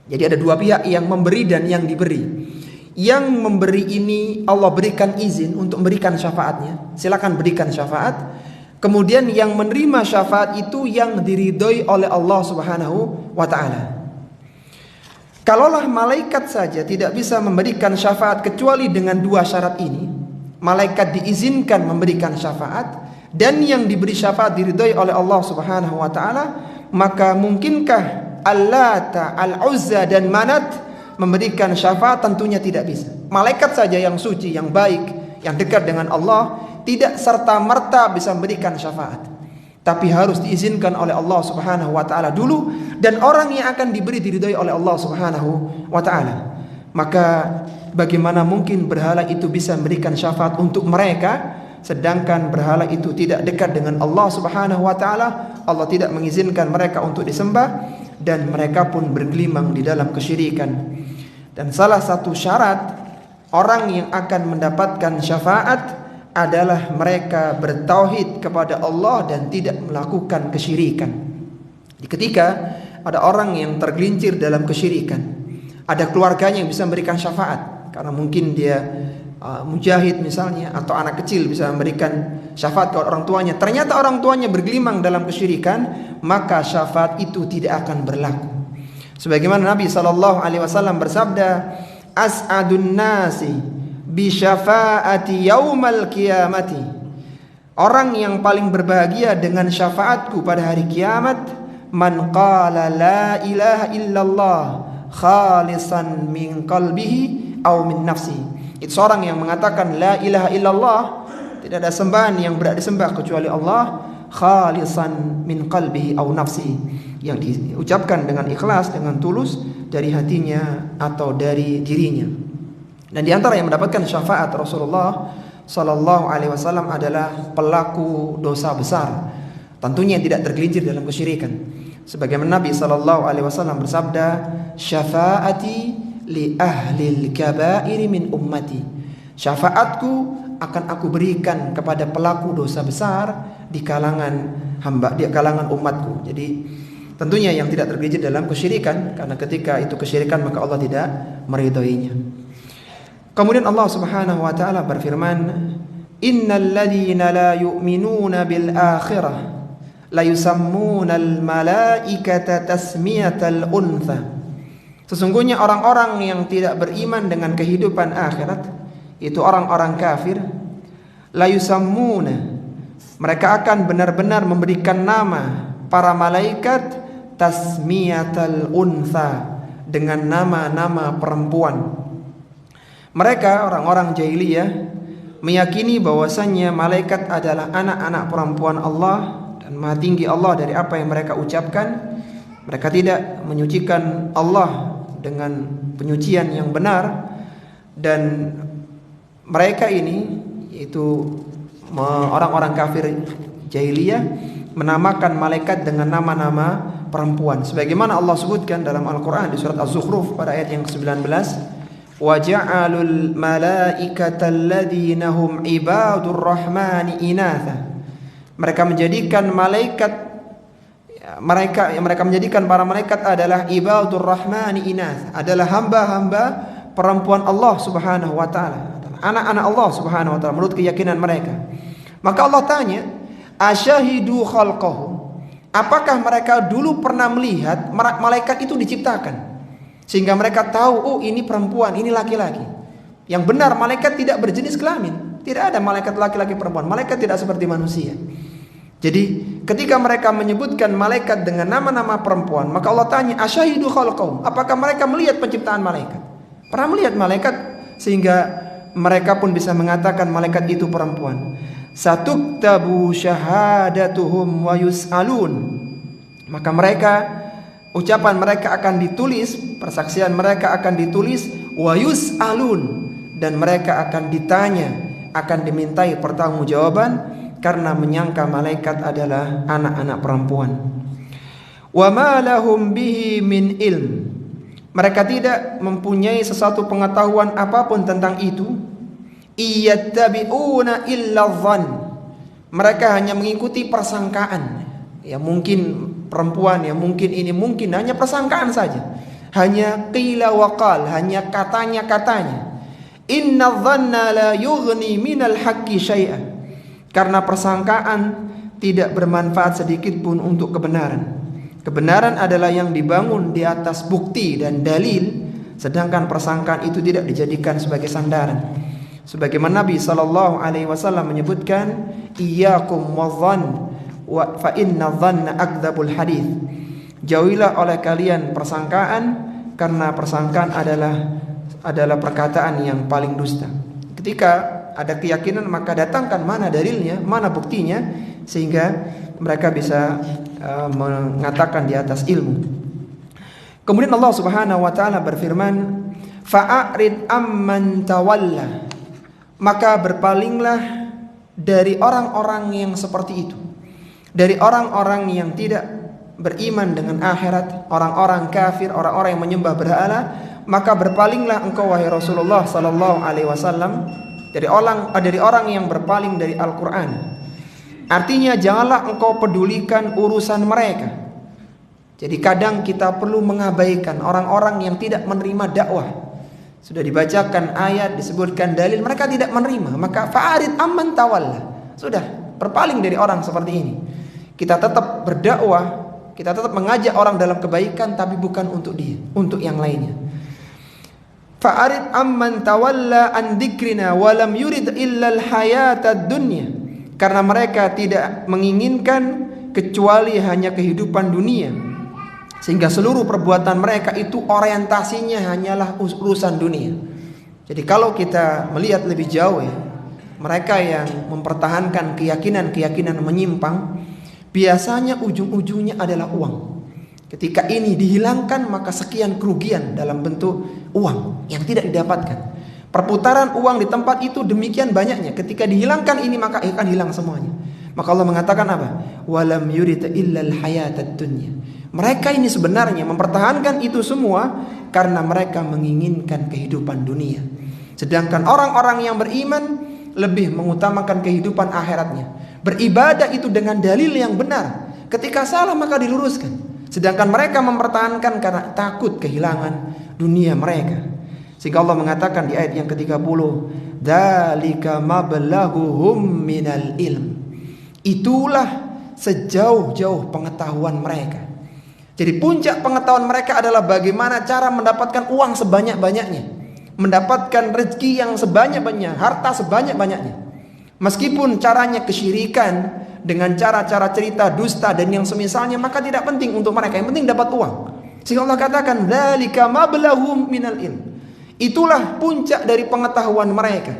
Jadi ada 2 pihak, yang memberi dan yang diberi. Yang memberi ini Allah berikan izin untuk memberikan syafaatnya, silakan berikan syafaat. Kemudian yang menerima syafaat itu yang diridhoi oleh Allah Subhanahu wa taala. Kalaulah malaikat saja tidak bisa memberikan syafaat kecuali dengan 2 syarat ini, malaikat diizinkan memberikan syafaat dan yang diberi syafaat diridhoi oleh Allah Subhanahu wa taala, maka mungkinkah Allata, Al-Uzza dan Manat memberikan syafaat? Tentunya tidak bisa. Malaikat saja yang suci, yang baik, yang dekat dengan Allah tidak serta-merta bisa memberikan syafaat, tapi harus diizinkan oleh Allah Subhanahu wa taala dulu, dan orang yang akan diberi diridhoi oleh Allah Subhanahu wa taala. Maka bagaimana mungkin berhala itu bisa memberikan syafaat untuk mereka, sedangkan berhala itu tidak dekat dengan Allah Subhanahu wa taala? Allah tidak mengizinkan mereka untuk disembah, dan mereka pun bergelimang di dalam kesyirikan. Dan salah satu syarat orang yang akan mendapatkan syafaat adalah mereka bertauhid kepada Allah dan tidak melakukan kesyirikan. Ketika ada orang yang tergelincir dalam kesyirikan, ada keluarganya yang bisa memberikan syafaat, karena mungkin dia mujahid misalnya, atau anak kecil bisa memberikan syafaat ke orang tuanya. Ternyata orang tuanya bergelimang dalam kesyirikan, maka syafaat itu tidak akan berlaku. Sebagaimana Nabi SAW bersabda, as'adun nasi bi syafaati yaumal qiyamati, orang yang paling berbahagia dengan syafaatku pada hari kiamat, man qala la ilaha illallah khalisan min qalbihi aw min nafsi, itu seorang yang mengatakan la ilaha illallah, tidak ada sembahan yang berhak disembah kecuali Allah, khalisan min qalbihi aw nafsi, yang diucapkan dengan ikhlas, dengan tulus dari hatinya atau dari dirinya. Dan di antara yang mendapatkan syafaat Rasulullah sallallahu alaihi wasallam adalah pelaku dosa besar, tentunya yang tidak tergelincir dalam kesyirikan. Sebagaimana Nabi sallallahu alaihi wasallam bersabda, syafaati li ahlil kabairi min ummati, syafaatku akan aku berikan kepada pelaku dosa besar di kalangan hamba, di kalangan umatku. Jadi tentunya yang tidak tergelincir dalam kesyirikan, karena ketika itu kesyirikan maka Allah tidak meridhoinya. Kemudian Allah Subhanahu wa taala berfirman, innal ladzina la yu'minuna bil akhirah la yusammunal malaikata tasmiyatal untha, sesungguhnya orang-orang yang tidak beriman dengan kehidupan akhirat, itu orang-orang kafir, la yusammuna, mereka akan benar-benar memberikan nama para malaikat tasmiyatal untha, dengan nama-nama perempuan. Mereka orang-orang jahiliyah meyakini bahwasannya malaikat adalah anak-anak perempuan Allah dan maha tinggi Allah dari apa yang mereka ucapkan. Mereka tidak menyucikan Allah dengan penyucian yang benar, dan mereka ini, yaitu orang-orang kafir jahiliyah, menamakan malaikat dengan nama-nama perempuan. Sebagaimana Allah sebutkan dalam Al-Quran di surat Az-Zukhruf pada ayat yang ke-19, وَجَعَلُوا الْمَلَائِكَةَ الَّذِينَ هُمْ عِبَادُ الرَّحْمَنِ إِنَاثًا. Mereka menjadikan para malaikat adalah ibadur rahmani inath, adalah hamba-hamba perempuan Allah Subhanahu wa taala, anak-anak Allah Subhanahu wa taala menurut keyakinan mereka. Maka Allah tanya, asyahidu khalqahum, apakah mereka dulu pernah melihat malaikat itu diciptakan sehingga mereka tahu, oh ini perempuan, ini laki-laki. Yang benar, malaikat tidak berjenis kelamin. Tidak ada malaikat laki-laki perempuan. Malaikat tidak seperti manusia. Jadi ketika mereka menyebutkan malaikat dengan nama-nama perempuan, maka Allah tanya, asyahidu khalqahum, apakah mereka melihat penciptaan malaikat? Pernah melihat malaikat sehingga mereka pun bisa mengatakan malaikat itu perempuan. Satuktabu syahadatuhum wa yus'alun. Maka ucapan mereka akan ditulis, persaksian mereka akan ditulis, wa yus'alun, dan mereka akan ditanya, akan dimintai pertanggungjawaban karena menyangka malaikat adalah anak-anak perempuan. Wa ma lahum bihi min ilm. Mereka tidak mempunyai sesuatu pengetahuan apapun tentang itu. Iyattabi'una illa dhann. Mereka hanya mengikuti persangkaan. Ya mungkin perempuan, ya mungkin ini, mungkin hanya persangkaan saja. Hanya qila wa qal, hanya katanya. Inna dhanna la yughni minal haqqi syai'an. Karena persangkaan tidak bermanfaat sedikit pun untuk kebenaran. Kebenaran adalah yang dibangun di atas bukti dan dalil, sedangkan persangkaan itu tidak dijadikan sebagai sandaran. Sebagaimana Nabi SAW menyebutkan, iyyakum wadh-dhann fa inna dhanna akdzabul hadits. Jauhilah oleh kalian persangkaan, karena persangkaan adalah perkataan yang paling dusta. Ketika ada keyakinan, maka datangkan mana dalilnya, mana buktinya, sehingga mereka bisa mengatakan di atas ilmu. Kemudian Allah Subhanahu wa taala berfirman, fa'arid amman tawalla, maka berpalinglah dari orang-orang yang seperti itu, dari orang-orang yang tidak beriman dengan akhirat, orang-orang kafir, orang-orang yang menyembah berhala. Maka berpalinglah engkau wahai Rasulullah sallallahu alaihi wasallam dari orang yang berpaling dari Al-Quran. Artinya janganlah engkau pedulikan urusan mereka. Jadi kadang kita perlu mengabaikan orang-orang yang tidak menerima dakwah. Sudah dibacakan ayat, disebutkan dalil, mereka tidak menerima, maka fa'arid amman tawalla. Sudah, berpaling dari orang seperti ini. Kita tetap berdakwah, kita tetap mengajak orang dalam kebaikan, tapi bukan untuk dia, untuk yang lainnya. Fa'arid amman tawalla an dzikrina wa lam yurid illa al-hayatad dunya. Karena mereka tidak menginginkan kecuali hanya kehidupan dunia, sehingga seluruh perbuatan mereka itu orientasinya hanyalah urusan dunia. Jadi kalau kita melihat lebih jauh, mereka yang mempertahankan keyakinan menyimpang, biasanya ujung-ujungnya adalah uang. Ketika ini dihilangkan, maka sekian kerugian dalam bentuk uang yang tidak didapatkan. Perputaran uang di tempat itu demikian banyaknya. Ketika dihilangkan ini, maka akan hilang semuanya. Maka Allah mengatakan apa? Walam yurid illal hayatad dunya. Mereka ini sebenarnya mempertahankan itu semua karena mereka menginginkan kehidupan dunia. Sedangkan orang-orang yang beriman lebih mengutamakan kehidupan akhiratnya. Beribadah itu dengan dalil yang benar. Ketika salah maka diluruskan. Sedangkan mereka mempertahankan karena takut kehilangan dunia mereka. Sehingga Allah mengatakan di ayat yang ke-30, dzalika mablaghuhum minal ilm. Itulah sejauh-jauh pengetahuan mereka. Jadi puncak pengetahuan mereka adalah bagaimana cara mendapatkan uang sebanyak-banyaknya, mendapatkan rezeki yang sebanyak-banyaknya, harta sebanyak-banyaknya. Meskipun caranya kesyirikan, dengan cara-cara cerita dusta dan yang semisalnya, maka tidak penting untuk mereka, yang penting dapat uang. Sehingga Allah katakan dzalika mablaghuhum minal ilm. Itulah puncak dari pengetahuan mereka,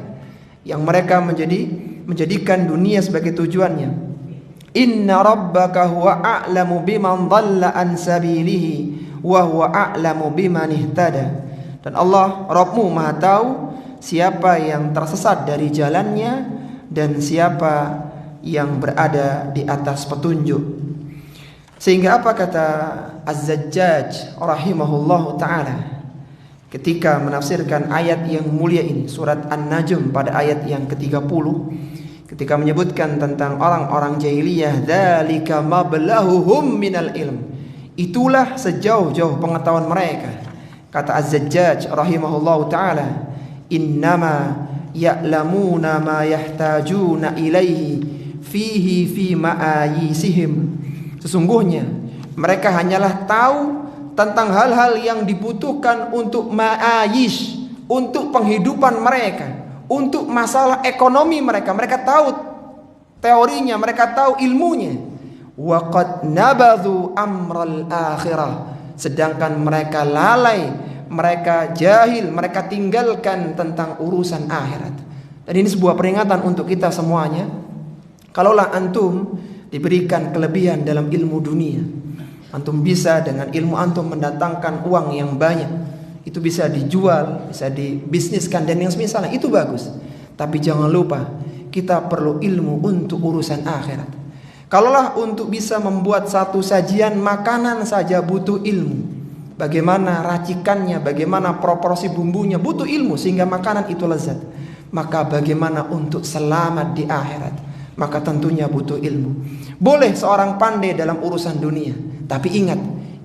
yang mereka menjadikan dunia sebagai tujuannya. Inna rabbaka huwa a'lamu biman dhalla an sabilihi wa huwa a'lamu biman ihtada. Dan Allah, Rabbmu Maha tahu siapa yang tersesat dari jalannya dan siapa yang berada di atas petunjuk. Sehingga apa kata Az-Zajjaj rahimahullahu ta'ala ketika menafsirkan ayat yang mulia ini, surat An-Najm pada ayat yang ke-30, ketika menyebutkan tentang orang-orang jahiliyah, dzalika mablahuhum minal ilm, itulah sejauh-jauh pengetahuan mereka. Kata Az-Zajjaj rahimahullahu ta'ala, innama ya'lamuna ma yahtajuna ilaihi fihi fi ma'ayisihim, sesungguhnya mereka hanyalah tahu tentang hal-hal yang dibutuhkan untuk ma'ayish, untuk penghidupan mereka, untuk masalah ekonomi mereka. Mereka tahu teorinya, mereka tahu ilmunya. Wa qad nabadhu amral akhirah, sedangkan mereka lalai, mereka jahil, mereka tinggalkan tentang urusan akhirat. Dan ini sebuah peringatan untuk kita semuanya. Kalaulah antum diberikan kelebihan dalam ilmu dunia, antum bisa dengan ilmu antum mendatangkan uang yang banyak, itu bisa dijual, bisa dibisniskan dan yang semisalnya, itu bagus. Tapi jangan lupa kita perlu ilmu untuk urusan akhirat. Kalaulah untuk bisa membuat satu sajian makanan saja butuh ilmu, bagaimana racikannya, bagaimana proporsi bumbunya, butuh ilmu sehingga makanan itu lezat. Maka bagaimana untuk selamat di akhirat, maka tentunya butuh ilmu. Boleh seorang pandai dalam urusan dunia, tapi ingat,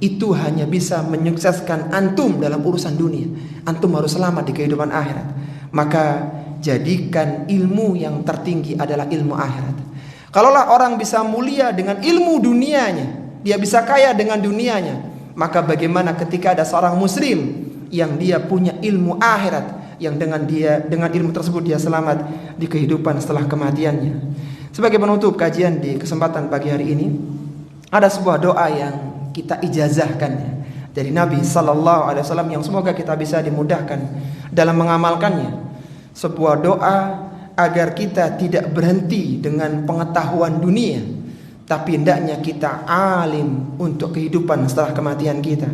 itu hanya bisa menyukseskan antum dalam urusan dunia. Antum harus selamat di kehidupan akhirat. Maka jadikan ilmu yang tertinggi adalah ilmu akhirat. Kalaulah orang bisa mulia dengan ilmu dunianya, dia bisa kaya dengan dunianya, maka bagaimana ketika ada seorang muslim yang dia punya ilmu akhirat, yang dengan ilmu tersebut dia selamat di kehidupan setelah kematiannya. Sebagai penutup kajian di kesempatan pagi hari ini, ada sebuah doa yang kita ijazahkan dari Nabi sallallahu alaihi wasallam yang semoga kita bisa dimudahkan dalam mengamalkannya. Sebuah doa agar kita tidak berhenti dengan pengetahuan dunia, tapi hendaknya kita alim untuk kehidupan setelah kematian kita.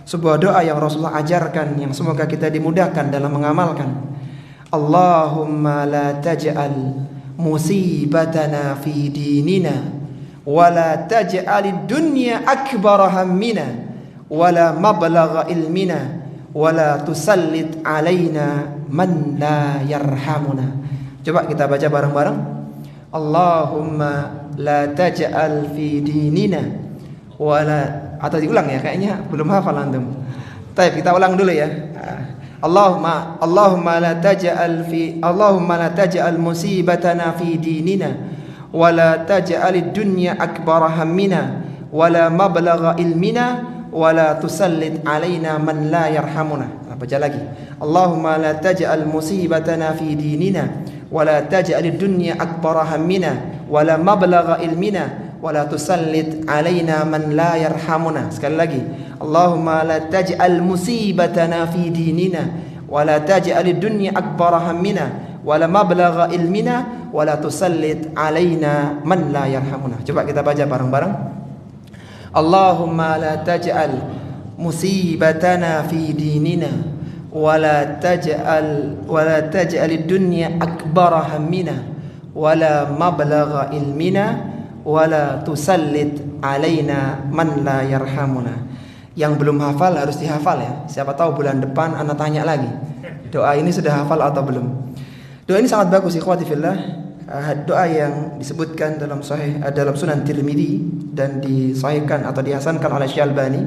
Sebuah doa yang Rasulullah ajarkan yang semoga kita dimudahkan dalam mengamalkan. Allahumma la taj'al musibatana fi dinina wa la taj'alid dunya akbar hammina wa la mablagha ilmina wa la tusallit alaina man la yarhamuna. Coba kita baca bareng-bareng. Allahumma la taj'al fi dinina wa la, atau diulang ya, kayaknya belum hafal antum. Baik, kita ulang dulu ya. Allahumma la taj'al musibatana fi dinina wa la taj'alid dunya akbar hammina wa la mablagha ilmina wa la tusallit alaina man la yarhamuna. Baca lagi. Allahumma la taj'al musibatana fi dinina wa la taj'alid dunya akbar hammina wa la mablagha ilmina wa la tusallit alaina man la yarhamuna. Sekali lagi. Allahumma la taj'al musibatana fi dinina wa la taj'alid dunya akbar hammina wa la mablagha ilmina wa la tusallit alaina man la yarhamuna. Coba kita baca bareng-bareng. Allahumma la taj'al musibatana fi dinina wa la taj'alid dunya akbar hammina wa la mablagha ilmina wa la tusallit alaina man la yarhamuna. Yang belum hafal harus dihafal ya. Siapa tahu bulan depan anak tanya lagi, doa ini sudah hafal atau belum. Doa ini sangat bagus ikhwati fillah. Doa yang disebutkan dalam Sunan Tirmidzi dan disahihkan atau dihasankan oleh Syalbani,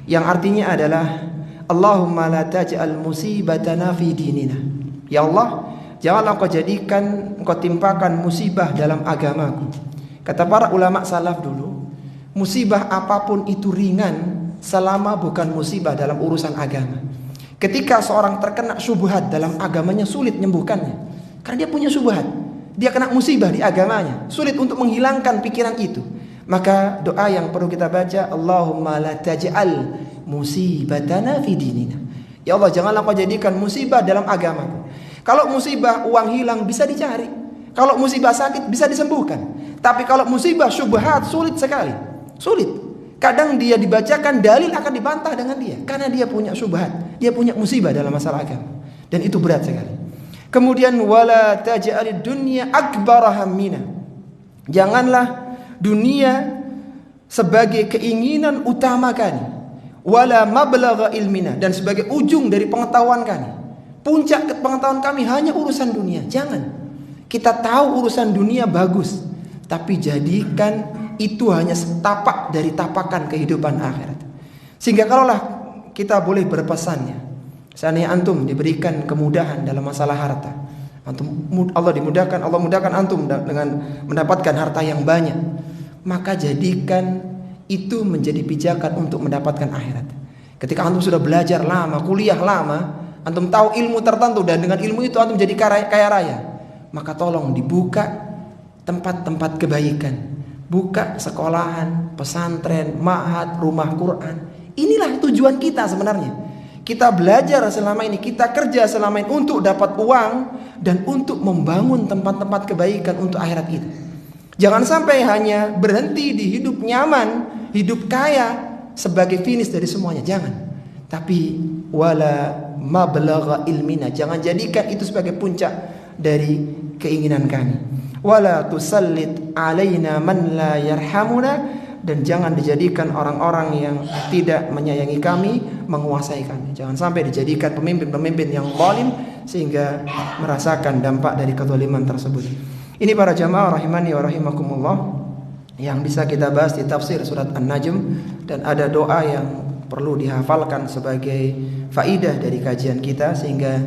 yang artinya adalah Allahumma la taj'al musibatana fi dinina. Ya Allah, janganlah Engkau jadikan, Engkau timpakan musibah dalam agamaku. Kata para ulama salaf dulu, musibah apapun itu ringan selama bukan musibah dalam urusan agama. Ketika seorang terkena syubhat dalam agamanya, sulit menyembuhkannya karena dia punya syubhat. Dia kena musibah di agamanya, sulit untuk menghilangkan pikiran itu. Maka doa yang perlu kita baca, Allahumma la taj'al musibatana fi dinina. Ya Allah, janganlah Kau jadikan musibah dalam agamaku. Kalau musibah uang hilang bisa dicari, kalau musibah sakit bisa disembuhkan. Tapi kalau musibah syubhat sulit sekali, sulit. Kadang dia dibacakan dalil akan dibantah dengan dia, karena dia punya syubhat, dia punya musibah dalam masalah agama, dan itu berat sekali. Kemudian wala taj'alid dunya akbar hammina. Janganlah dunia sebagai keinginan utama kami, wala mablagha ilmina, dan sebagai ujung dari pengetahuan kami. Puncak pengetahuan kami hanya urusan dunia. Jangan. Kita tahu urusan dunia bagus, tapi jadikan itu hanya setapak dari tapakan kehidupan akhirat. Sehingga kalaulah kita boleh berpesannya, seandainya antum diberikan kemudahan dalam masalah harta, Allah mudahkan antum dengan mendapatkan harta yang banyak, maka jadikan itu menjadi pijakan untuk mendapatkan akhirat. Ketika antum sudah belajar lama, kuliah lama, antum tahu ilmu tertentu, dan dengan ilmu itu antum jadi kaya raya, maka tolong dibuka tempat-tempat kebaikan, buka sekolahan, pesantren, ma'had, rumah Quran. Inilah tujuan kita sebenarnya. Kita belajar selama ini, kita kerja selama ini untuk dapat uang dan untuk membangun tempat-tempat kebaikan untuk akhirat kita. Jangan sampai hanya berhenti di hidup nyaman, hidup kaya sebagai finish dari semuanya. Jangan. Tapi wala mablagha ilmina, jangan jadikan itu sebagai puncak dari keinginan kami. Wala tusallit alaina man la yarhamuna, dan jangan dijadikan orang-orang yang tidak menyayangi kami menguasai kami. Jangan sampai dijadikan pemimpin-pemimpin yang zalim sehingga merasakan dampak dari kezaliman tersebut. Ini para jamaah rahimani wa rahimakumullah yang bisa kita bahas di tafsir surat An-Najm, dan ada doa yang perlu dihafalkan sebagai faidah dari kajian kita, sehingga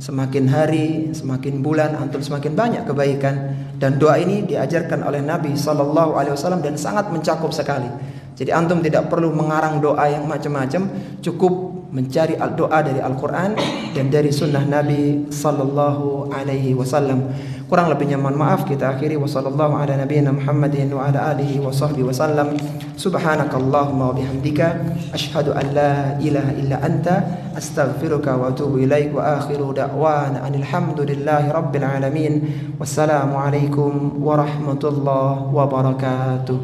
semakin hari, semakin bulan antum semakin banyak kebaikan. Dan doa ini diajarkan oleh Nabi SAW dan sangat mencakup sekali. Jadi antum tidak perlu mengarang doa yang macam-macam, cukup mencari doa dari Al-Quran dan dari sunnah Nabi SAW. Kurang lebihnya mohon maaf, kita akhiri. Wassallallahu ala nabiyyina Muhammadin wa ala alihi wa sahbihi wasallam. Subhanakallahumma wa bihamdika asyhadu an la ilaha illa anta astaghfiruka wa atubu ilaik. Wa akhiru da'wana anil hamdulillahi rabbil alamin. Wassalamu alaikum warahmatullahi wabarakatuh.